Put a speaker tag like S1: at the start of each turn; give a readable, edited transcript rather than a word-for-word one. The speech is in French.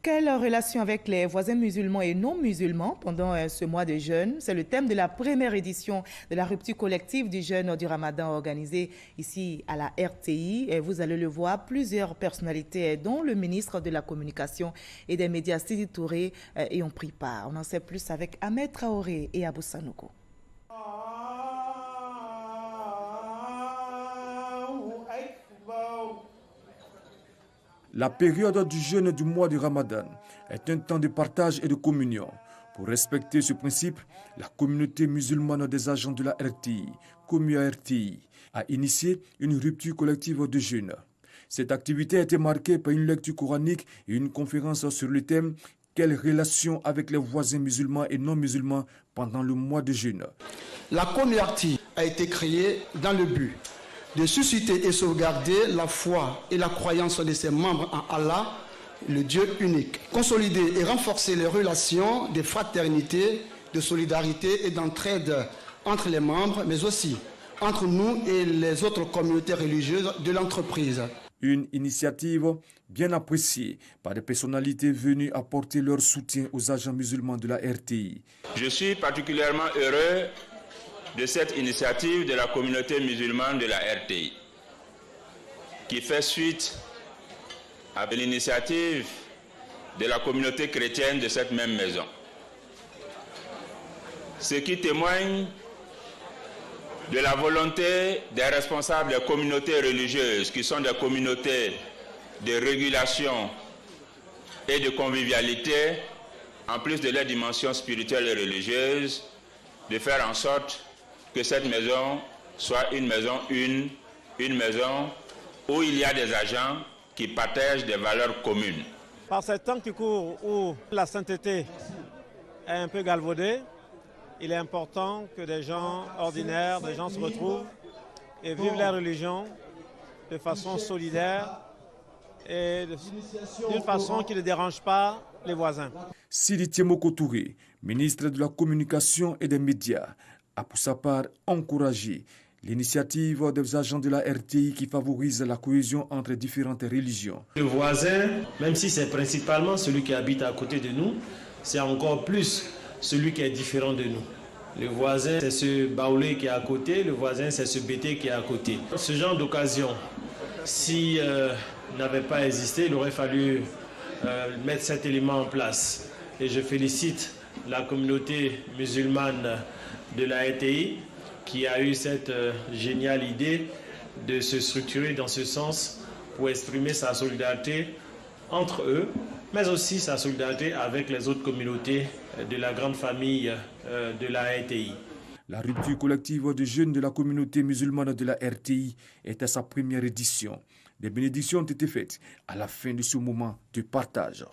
S1: Quelle relation avec les voisins musulmans et non musulmans pendant ce mois de jeûne? C'est le thème de la première édition de la rupture collective du jeûne du Ramadan organisée ici à la RTI. Et vous allez le voir, plusieurs personnalités, dont le ministre de la Communication et des Médias, Sidi Touré, y ont pris part. On en sait plus avec Ahmed Traoré et Abou Sanogo.
S2: La période du jeûne du mois du Ramadan est un temps de partage et de communion. Pour respecter ce principe, la communauté musulmane des agents de la RTI, Comia RTI, a initié une rupture collective de jeûne. Cette activité a été marquée par une lecture coranique et une conférence sur le thème « Quelle relation avec les voisins musulmans et non musulmans pendant le mois de jeûne ?»
S3: La Comia RTI a été créée dans le but de susciter et sauvegarder la foi et la croyance de ses membres en Allah, le Dieu unique. Consolider et renforcer les relations de fraternité, de solidarité et d'entraide entre les membres, mais aussi entre nous et les autres communautés religieuses de l'entreprise.
S2: Une initiative bien appréciée par des personnalités venues apporter leur soutien aux agents musulmans de la RTI.
S4: Je suis particulièrement heureux de cette initiative de la communauté musulmane de la RTI, qui fait suite à l'initiative de la communauté chrétienne de cette même maison. Ce qui témoigne de la volonté des responsables des communautés religieuses, qui sont des communautés de régulation et de convivialité, en plus de leur dimension spirituelle et religieuse, de faire en sorte que cette maison soit une maison où il y a des agents qui partagent des valeurs communes.
S5: Par ces temps qui courent où la sainteté est un peu galvaudée, il est important que des gens ordinaires, des gens se retrouvent et vivent leur religion de façon solidaire et d'une façon qui ne dérange pas les voisins.
S2: Sidi Tiemoko Touré, ministre de la Communication et des Médias, a pour sa part encouragé l'initiative des agents de la RTI qui favorise la cohésion entre différentes religions.
S6: Le voisin, même si c'est principalement celui qui habite à côté de nous, c'est encore plus celui qui est différent de nous. Le voisin, c'est ce baoulé qui est à côté, le voisin, c'est ce bété qui est à côté. Ce genre d'occasion, si n'avait pas existé, il aurait fallu mettre cet élément en place. Et je félicite la communauté musulmane de la RTI qui a eu cette géniale idée de se structurer dans ce sens pour exprimer sa solidarité entre eux, mais aussi sa solidarité avec les autres communautés de la grande famille de la RTI.
S2: La rupture collective de jeûne de la communauté musulmane de la RTI est à sa première édition. Des bénédictions ont été faites à la fin de ce moment de partage.